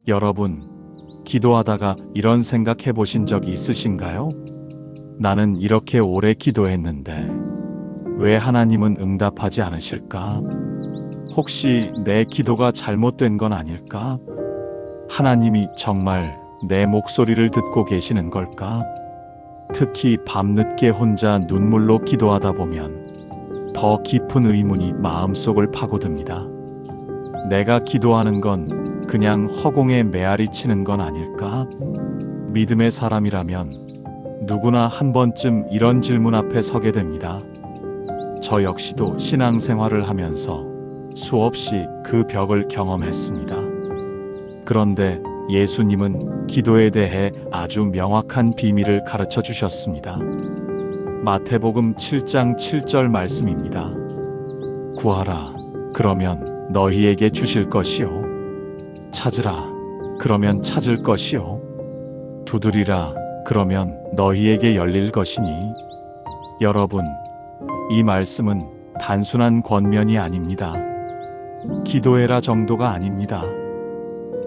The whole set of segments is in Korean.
여러분, 기도하다가 이런 생각해 보신 적 있으신가요? 나는 이렇게 오래 기도했는데 왜 하나님은 응답하지 않으실까? 혹시 내 기도가 잘못된 건 아닐까? 하나님이 정말 내 목소리를 듣고 계시는 걸까? 특히 밤늦게 혼자 눈물로 기도하다 보면 더 깊은 의문이 마음속을 파고듭니다. 내가 기도하는 건 그냥 허공에 메아리 치는 건 아닐까? 믿음의 사람이라면 누구나 한 번쯤 이런 질문 앞에 서게 됩니다. 저 역시도 신앙생활을 하면서 수없이 그 벽을 경험했습니다. 그런데 예수님은 기도에 대해 아주 명확한 비밀을 가르쳐 주셨습니다. 마태복음 7장 7절 말씀입니다. 구하라, 그러면 너희에게 주실 것이요. 찾으라, 그러면 찾을 것이요. 두드리라, 그러면 너희에게 열릴 것이니. 여러분, 이 말씀은 단순한 권면이 아닙니다. 기도해라 정도가 아닙니다.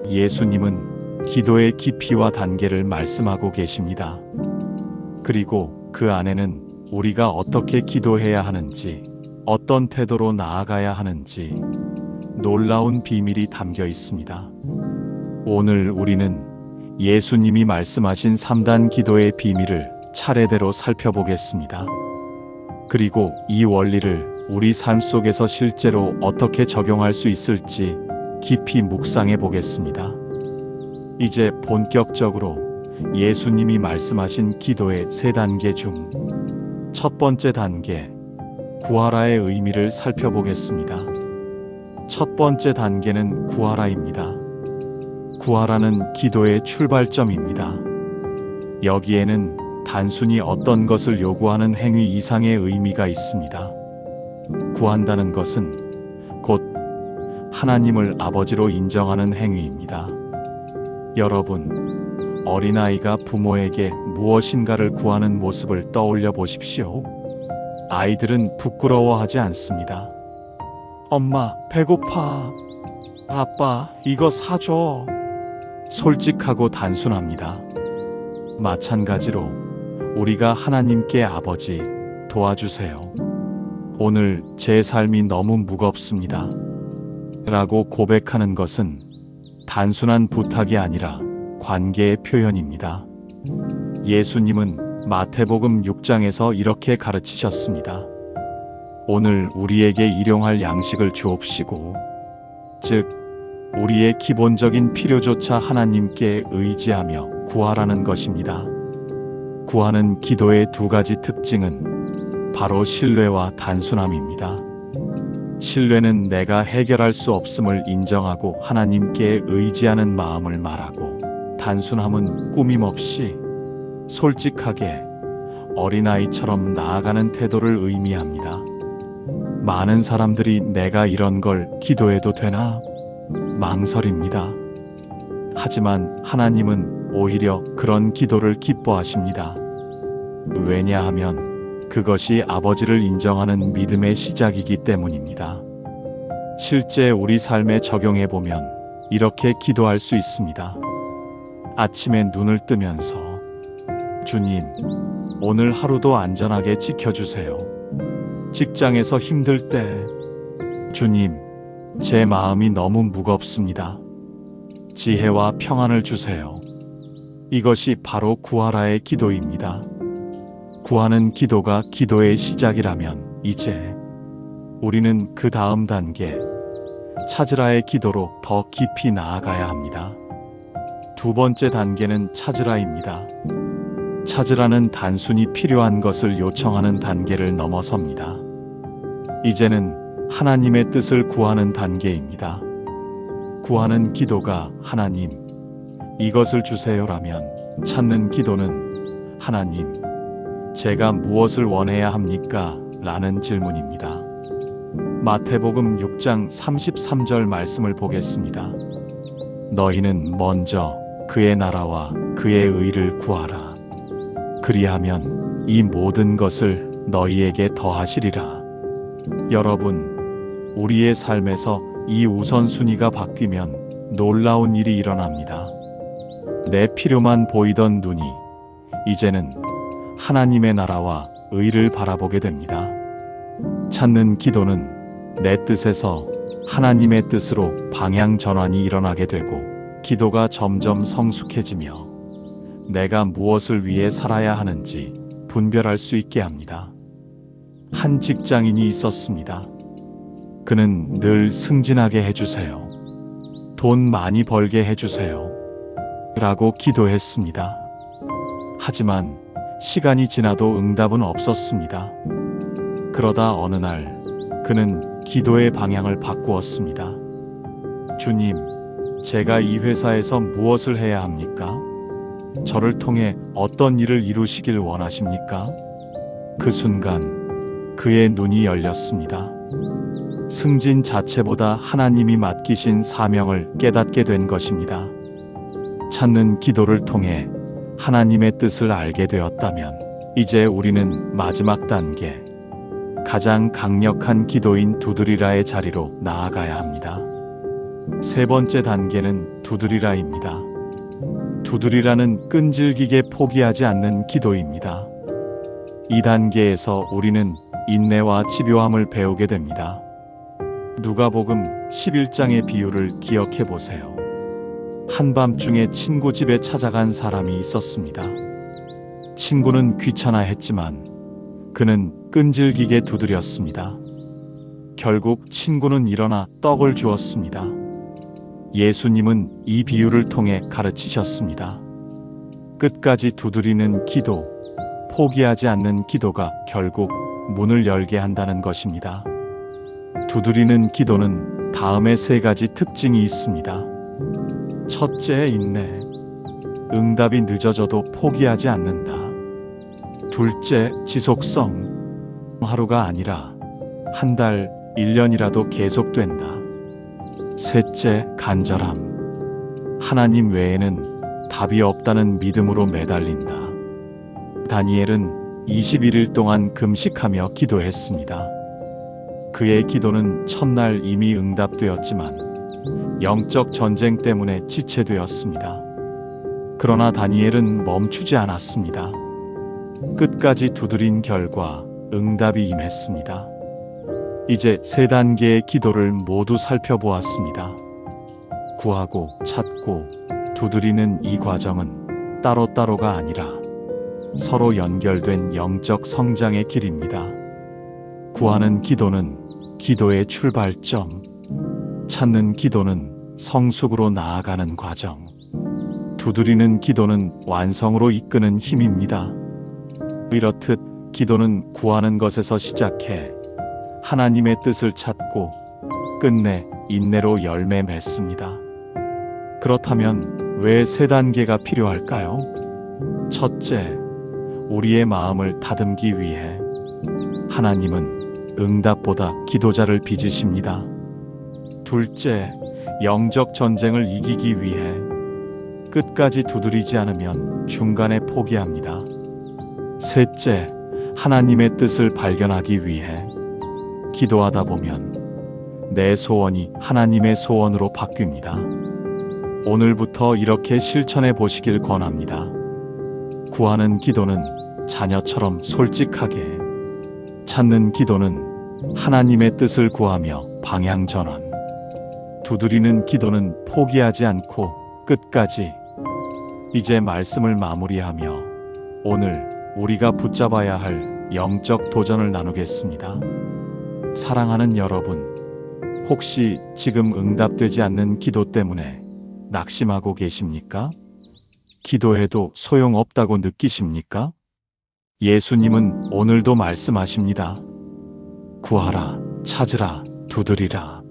예수님은 기도의 깊이와 단계를 말씀하고 계십니다. 그리고 그 안에는 우리가 어떻게 기도해야 하는지, 어떤 태도로 나아가야 하는지 놀라운 비밀이 담겨 있습니다. 오늘 우리는 예수님이 말씀하신 3단 기도의 비밀을 차례대로 살펴보겠습니다. 그리고 이 원리를 우리 삶 속에서 실제로 어떻게 적용할 수 있을지 깊이 묵상해 보겠습니다. 이제 본격적으로 예수님이 말씀하신 기도의 3단계 중 첫 번째 단계, 구하라의 의미를 살펴보겠습니다. 첫 번째 단계는 구하라입니다. 구하라는 기도의 출발점입니다. 여기에는 단순히 어떤 것을 요구하는 행위 이상의 의미가 있습니다. 구한다는 것은 곧 하나님을 아버지로 인정하는 행위입니다. 여러분, 어린아이가 부모에게 무엇인가를 구하는 모습을 떠올려 보십시오. 아이들은 부끄러워하지 않습니다. 엄마, 배고파. 아빠, 이거 사줘. 솔직하고 단순합니다. 마찬가지로 우리가 하나님께 아버지, 도와주세요. 오늘 제 삶이 너무 무겁습니다. 라고 고백하는 것은 단순한 부탁이 아니라 관계의 표현입니다. 예수님은 마태복음 6장에서 이렇게 가르치셨습니다. 오늘 우리에게 일용할 양식을 주옵시고, 즉 우리의 기본적인 필요조차 하나님께 의지하며 구하라는 것입니다. 구하는 기도의 2가지 특징은 바로 신뢰와 단순함입니다. 신뢰는 내가 해결할 수 없음을 인정하고 하나님께 의지하는 마음을 말하고, 단순함은 꾸밈없이 솔직하게 어린아이처럼 나아가는 태도를 의미합니다. 많은 사람들이 내가 이런 걸 기도해도 되나? 망설입니다. 하지만 하나님은 오히려 그런 기도를 기뻐하십니다. 왜냐하면 그것이 아버지를 인정하는 믿음의 시작이기 때문입니다. 실제 우리 삶에 적용해보면 이렇게 기도할 수 있습니다. 아침에 눈을 뜨면서 주님, 오늘 하루도 안전하게 지켜주세요. 직장에서 힘들 때 주님, 제 마음이 너무 무겁습니다. 지혜와 평안을 주세요. 이것이 바로 구하라의 기도입니다. 구하는 기도가 기도의 시작이라면 이제 우리는 그 다음 단계, 찾으라의 기도로 더 깊이 나아가야 합니다. 2번째 단계는 찾으라입니다. 찾으라는 단순히 필요한 것을 요청하는 단계를 넘어섭니다. 이제는 하나님의 뜻을 구하는 단계입니다. 구하는 기도가 하나님, 이것을 주세요라면, 찾는 기도는 하나님, 제가 무엇을 원해야 합니까? 라는 질문입니다. 마태복음 6장 33절 말씀을 보겠습니다. 너희는 먼저 그의 나라와 그의 의를 구하라. 그리하면 이 모든 것을 너희에게 더하시리라. 여러분, 우리의 삶에서 이 우선순위가 바뀌면 놀라운 일이 일어납니다. 내 필요만 보이던 눈이 이제는 하나님의 나라와 의를 바라보게 됩니다. 찾는 기도는 내 뜻에서 하나님의 뜻으로 방향 전환이 일어나게 되고, 기도가 점점 성숙해지며 내가 무엇을 위해 살아야 하는지 분별할 수 있게 합니다. 한 직장인이 있었습니다. 그는 늘 승진하게 해주세요. 돈 많이 벌게 해주세요. 라고 기도했습니다. 하지만 시간이 지나도 응답은 없었습니다. 그러다 어느 날 그는 기도의 방향을 바꾸었습니다. 주님, 제가 이 회사에서 무엇을 해야 합니까? 저를 통해 어떤 일을 이루시길 원하십니까? 그 순간 그의 눈이 열렸습니다. 승진 자체보다 하나님이 맡기신 사명을 깨닫게 된 것입니다. 찾는 기도를 통해 하나님의 뜻을 알게 되었다면, 이제 우리는 마지막 단계, 가장 강력한 기도인 두드리라의 자리로 나아가야 합니다. 세 번째 단계는 두드리라입니다. 두드리라는 끈질기게 포기하지 않는 기도입니다. 이 단계에서 우리는 인내와 집요함을 배우게 됩니다. 누가복음 11장의 비유를 기억해 보세요. 한밤중에 친구 집에 찾아간 사람이 있었습니다. 친구는 귀찮아했지만 그는 끈질기게 두드렸습니다. 결국 친구는 일어나 떡을 주었습니다. 예수님은 이 비유를 통해 가르치셨습니다. 끝까지 두드리는 기도, 포기하지 않는 기도가 결국 문을 열게 한다는 것입니다. 두드리는 기도는 다음에 세 가지 특징이 있습니다. 첫째, 인내. 응답이 늦어져도 포기하지 않는다. 둘째, 지속성. 하루가 아니라 한 달, 1년이라도 계속된다. 셋째, 간절함. 하나님 외에는 답이 없다는 믿음으로 매달린다. 다니엘은 21일 동안 금식하며 기도했습니다. 그의 기도는 첫날 이미 응답되었지만 영적 전쟁 때문에 지체되었습니다. 그러나 다니엘은 멈추지 않았습니다. 끝까지 두드린 결과 응답이 임했습니다. 이제 세 단계의 기도를 모두 살펴보았습니다. 구하고 찾고 두드리는 이 과정은 따로따로가 아니라 서로 연결된 영적 성장의 길입니다. 구하는 기도는 기도의 출발점, 찾는 기도는 성숙으로 나아가는 과정, 두드리는 기도는 완성으로 이끄는 힘입니다. 이렇듯 기도는 구하는 것에서 시작해 하나님의 뜻을 찾고 끝내 인내로 열매 맺습니다. 그렇다면 왜 세 단계가 필요할까요? 첫째, 우리의 마음을 다듬기 위해. 하나님은 응답보다 기도자를 빚으십니다. 둘째, 영적 전쟁을 이기기 위해. 끝까지 두드리지 않으면 중간에 포기합니다. 셋째, 하나님의 뜻을 발견하기 위해. 기도하다 보면 내 소원이 하나님의 소원으로 바뀝니다. 오늘부터 이렇게 실천해 보시길 권합니다. 구하는 기도는 자녀처럼 솔직하게, 찾는 기도는 하나님의 뜻을 구하며 방향 전환, 두드리는 기도는 포기하지 않고 끝까지. 이제 말씀을 마무리하며 오늘 우리가 붙잡아야 할 영적 도전을 나누겠습니다. 사랑하는 여러분, 혹시 지금 응답되지 않는 기도 때문에 낙심하고 계십니까? 기도해도 소용없다고 느끼십니까? 예수님은 오늘도 말씀하십니다. 구하라, 찾으라, 두드리라.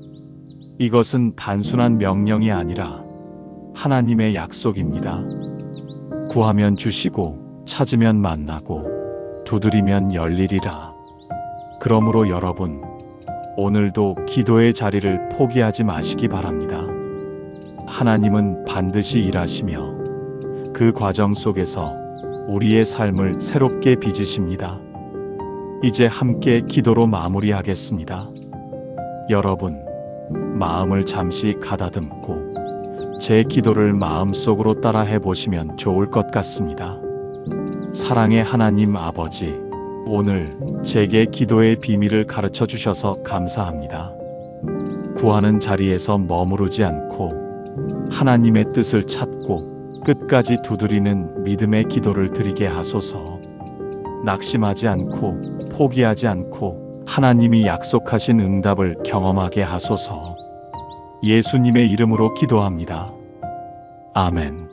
이것은 단순한 명령이 아니라 하나님의 약속입니다. 구하면 주시고, 찾으면 만나고, 두드리면 열리리라. 그러므로 여러분, 오늘도 기도의 자리를 포기하지 마시기 바랍니다. 하나님은 반드시 일하시며 그 과정 속에서 우리의 삶을 새롭게 빚으십니다. 이제 함께 기도로 마무리하겠습니다. 여러분, 마음을 잠시 가다듬고 제 기도를 마음속으로 따라해 보시면 좋을 것 같습니다. 사랑의 하나님 아버지, 오늘 제게 기도의 비밀을 가르쳐 주셔서 감사합니다. 구하는 자리에서 머무르지 않고 하나님의 뜻을 찾고 끝까지 두드리는 믿음의 기도를 드리게 하소서. 낙심하지 않고 포기하지 않고 하나님이 약속하신 응답을 경험하게 하소서. 예수님의 이름으로 기도합니다. 아멘.